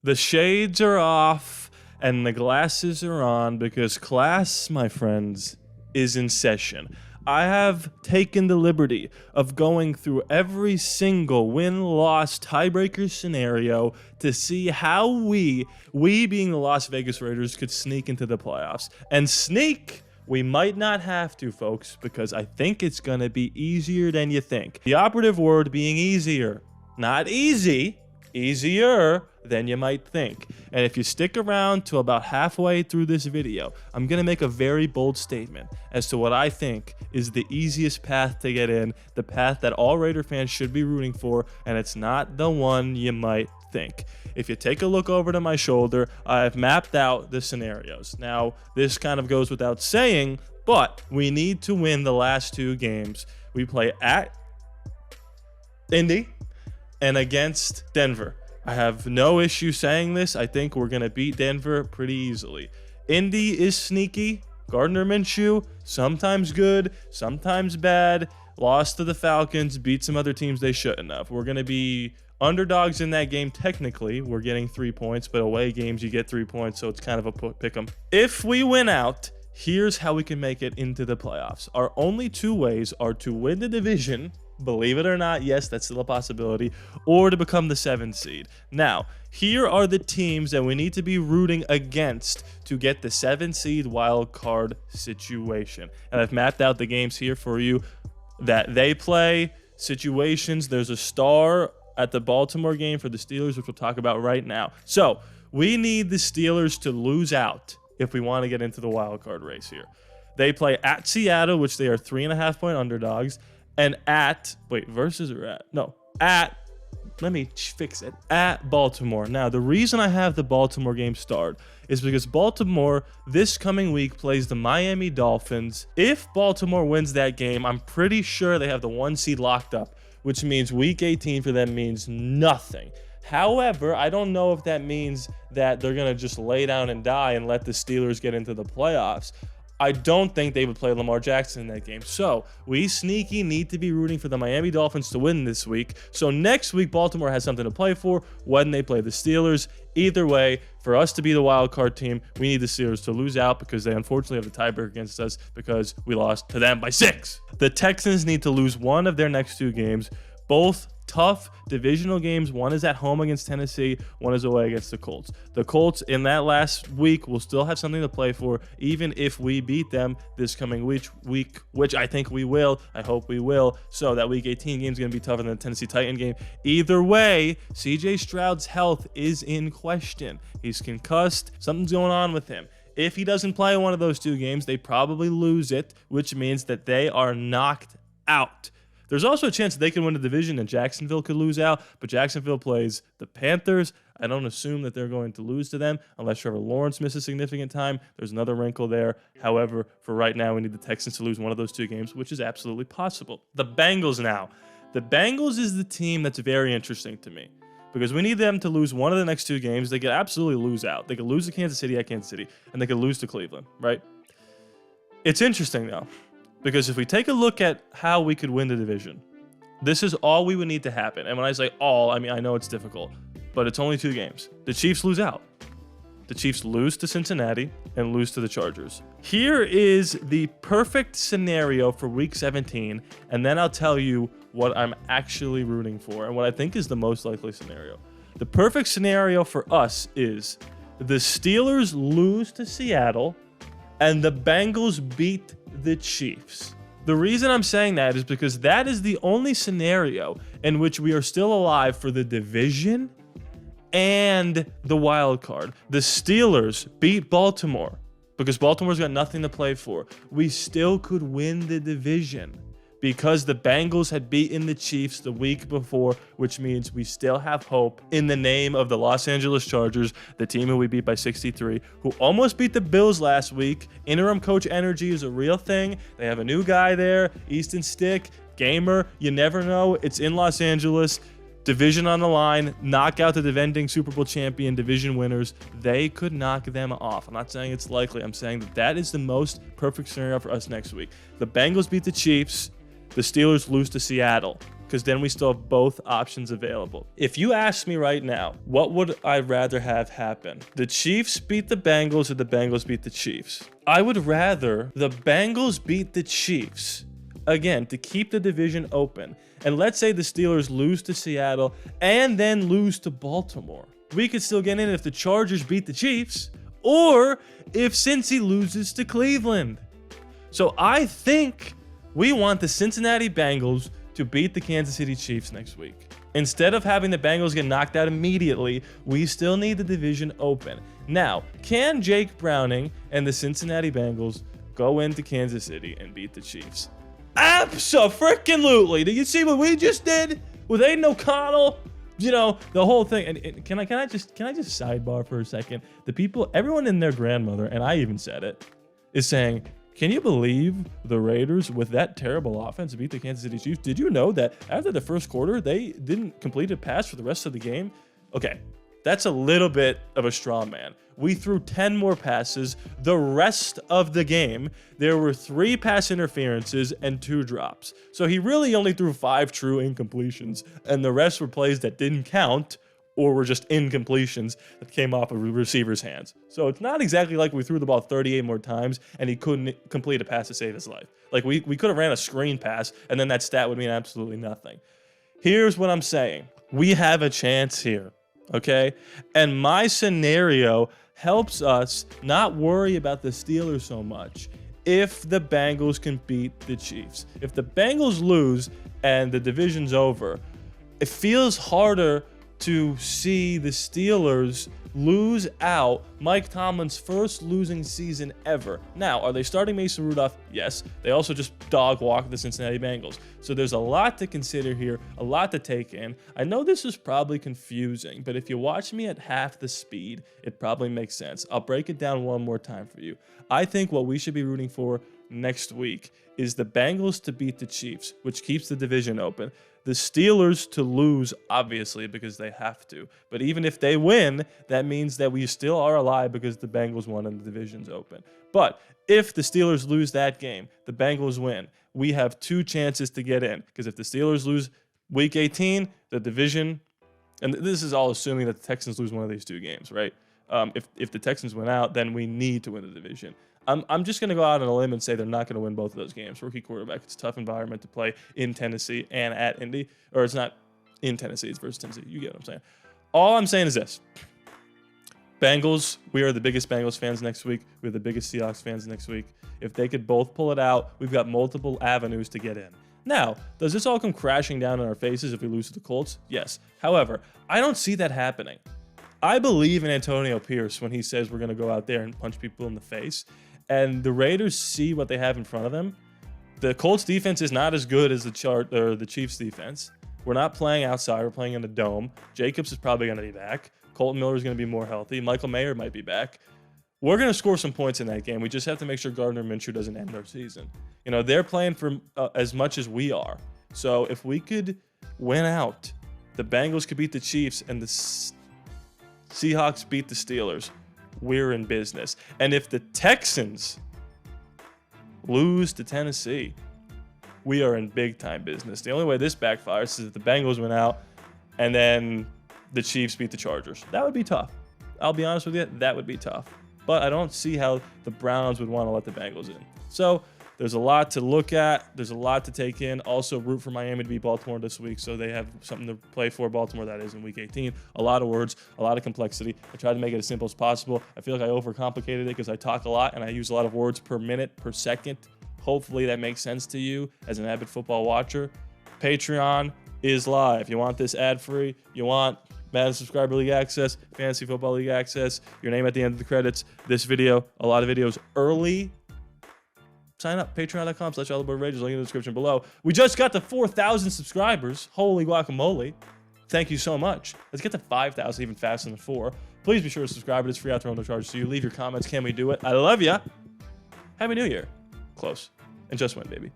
The shades are off and the glasses are on because class, my friends, is in session. I have taken the liberty of going through every single win-loss tiebreaker scenario to see how we being the Las Vegas Raiders, could sneak into the playoffs. And sneak, we might not have to, folks, because I think it's going to be easier than you think. The operative word being easier. Not easy, easier than you might think. And if you stick around to about halfway through this video, I'm going to make a very bold statement as to what I think is the easiest path to get in, the path that all Raider fans should be rooting for, and it's not the one you might think. If you take a look over to my shoulder, I've mapped out the scenarios. Now, this kind of goes without saying, but we need to win the last two games. We play at Indy and against Denver. I have no issue saying this. I think we're going to beat Denver pretty easily. Indy is sneaky. Gardner Minshew, sometimes good, sometimes bad. Lost to the Falcons, beat some other teams they shouldn't have. We're going to be underdogs in that game technically. We're getting 3 points, but away games you get 3 points, so it's kind of a pick 'em. If we win out, here's how we can make it into the playoffs. Our only two ways are to win the division, believe it or not, yes, that's still a possibility, or to become the 7th seed. Now, here are the teams that we need to be rooting against to get the 7th seed wild card situation. And I've mapped out the games here for you that they play, situations. There's a star at the Baltimore game for the Steelers, which we'll talk about right now. So, we need the Steelers to lose out if we want to get into the wild card race here. They play at Seattle, which they are 3.5-point underdogs. And at Baltimore. Now, the reason I have the Baltimore game starred is because Baltimore this coming week plays the Miami Dolphins. If Baltimore wins that game, I'm pretty sure they have the 1 seed locked up, which means week 18 for them means nothing. However, I don't know if that means that they're going to just lay down and die and let the Steelers get into the playoffs. I don't think they would play Lamar Jackson in that game. So we sneaky need to be rooting for the Miami Dolphins to win this week. So next week, Baltimore has something to play for when they play the Steelers. Either way, for us to be the wild card team, we need the Steelers to lose out because they unfortunately have the tiebreaker against us because we lost to them by 6. The Texans need to lose one of their next 2 games, both tough divisional games. One is at home against Tennessee, one is away against the Colts. The Colts in that last week will still have something to play for, even if we beat them this coming week, which I think we will. I hope we will. So that week 18 game is going to be tougher than the Tennessee Titan game. Either way, CJ Stroud's health is in question. He's concussed. Something's going on with him. If he doesn't play one of those 2 games, they probably lose it, which means that they are knocked out. There's also a chance that they can win the division and Jacksonville could lose out, but Jacksonville plays the Panthers. I don't assume that they're going to lose to them unless Trevor Lawrence misses significant time. There's another wrinkle there. However, for right now, we need the Texans to lose one of those 2 games, which is absolutely possible. The Bengals now. The Bengals is the team that's very interesting to me because we need them to lose one of the next 2 games. They could absolutely lose out. They could lose to Kansas City at Kansas City, and they could lose to Cleveland, right? It's interesting, though. Because if we take a look at how we could win the division, this is all we would need to happen. And when I say all, I mean, I know it's difficult, but it's only 2 games. The Chiefs lose out. The Chiefs lose to Cincinnati and lose to the Chargers. Here is the perfect scenario for week 17, and then I'll tell you what I'm actually rooting for and what I think is the most likely scenario. The perfect scenario for us is the Steelers lose to Seattle and the Bengals beat the Chiefs. The reason I'm saying that is because that is the only scenario in which we are still alive for the division and the wild card. The Steelers beat Baltimore because Baltimore's got nothing to play for. We still could win the division because the Bengals had beaten the Chiefs the week before, which means we still have hope in the name of the Los Angeles Chargers, the team who we beat by 63, who almost beat the Bills last week. Interim coach energy is a real thing. They have a new guy there, Easton Stick, gamer. You never know. It's in Los Angeles. Division on the line, knock out the defending Super Bowl champion division winners. They could knock them off. I'm not saying it's likely. I'm saying that that is the most perfect scenario for us next week. The Bengals beat the Chiefs. The Steelers lose to Seattle. because then we still have both options available. If you ask me right now, what would I rather have happen? The Chiefs beat the Bengals or the Bengals beat the Chiefs? I would rather the Bengals beat the Chiefs, again, to keep the division open. And let's say the Steelers lose to Seattle and then lose to Baltimore. We could still get in if the Chargers beat the Chiefs or if Cincy loses to Cleveland. So I think we want the Cincinnati Bengals to beat the Kansas City Chiefs next week. Instead of having the Bengals get knocked out immediately, we still need the division open. Now, can Jake Browning and the Cincinnati Bengals go into Kansas City and beat the Chiefs? Abso-freaking-lutely. Did you see what we just did with Aiden O'Connell? You know, the whole thing. And can I just sidebar for a second? The people, everyone and their grandmother, and I even said it, is saying, can you believe the Raiders with that terrible offense beat the Kansas City Chiefs? Did you know that after the first quarter, they didn't complete a pass for the rest of the game? Okay, that's a little bit of a straw man. We threw 10 more passes. The rest of the game, there were 3 pass interferences and 2 drops. So he really only threw 5 true incompletions, and the rest were plays that didn't count or were just incompletions that came off a receiver's hands. So it's not exactly like we threw the ball 38 more times and he couldn't complete a pass to save his life. Like we could have ran a screen pass and then that stat would mean absolutely nothing. Here's what I'm saying. We have a chance here, okay? And my scenario helps us not worry about the Steelers so much if the Bengals can beat the Chiefs. If the Bengals lose and the division's over, it feels harder to see the Steelers lose out Mike Tomlin's first losing season ever. Now, are they starting Mason Rudolph? Yes. They also just dog walked the Cincinnati Bengals. So there's a lot to consider here, a lot to take in. I know this is probably confusing, but if you watch me at half the speed, it probably makes sense. I'll break it down one more time for you. I think what we should be rooting for next week is the Bengals to beat the Chiefs, which keeps the division open. The Steelers to lose, obviously, because they have to. But even if they win, that means that we still are alive because the Bengals won and the division's open. But if the Steelers lose that game, the Bengals win, we have 2 chances to get in. Because if the Steelers lose Week 18, the division, and this is all assuming that the Texans lose one of these 2 games, right? If the Texans win out, then we need to win the division. I'm just going to go out on a limb and say they're not going to win both of those games. Rookie quarterback, it's a tough environment to play in Tennessee and at Indy. Or it's not in Tennessee, it's versus Tennessee. You get what I'm saying. All I'm saying is this. Bengals, we are the biggest Bengals fans next week. We're the biggest Seahawks fans next week. If they could both pull it out, we've got multiple avenues to get in. Now, does this all come crashing down in our faces if we lose to the Colts? Yes. However, I don't see that happening. I believe in Antonio Pierce when he says we're going to go out there and punch people in the face. And the Raiders see what they have in front of them. The Colts defense is not as good as the Chiefs defense. We're not playing outside. We're playing in a dome. Jacobs is probably going to be back. Colton Miller is going to be more healthy. Michael Mayer might be back. We're going to score some points in that game. We just have to make sure Gardner Minshew doesn't end our season. You know, they're playing for as much as we are. So if we could win out, the Bengals could beat the Chiefs and the Seahawks beat the Steelers, we're in business. And if the Texans lose to Tennessee, we are in big time business. The only way this backfires is if the Bengals win out and then the Chiefs beat the Chargers. That would be tough. I'll be honest with you, that would be tough. But I don't see how the Browns would want to let the Bengals in. So there's a lot to look at. There's a lot to take in. Also, root for Miami to beat Baltimore this week, so they have something to play for. Baltimore, that is, in Week 18. A lot of words, a lot of complexity. I tried to make it as simple as possible. I feel like I overcomplicated it because I talk a lot and I use a lot of words per minute, per second. Hopefully that makes sense to you as an avid football watcher. Patreon is live. You want this ad-free? You want Madden Subscriber League access, Fantasy Football League access, your name at the end of the credits, this video, a lot of videos early. Sign up, patreon.com/ALLaBorde Raiders, link in the description below. We just got to 4,000 subscribers. Holy guacamole. Thank you so much. Let's get to 5,000 even faster than 4. Please be sure to subscribe. It's free out there, no charges to you. Leave your comments. Can we do it? I love ya. Happy New Year. Close. And just win, baby.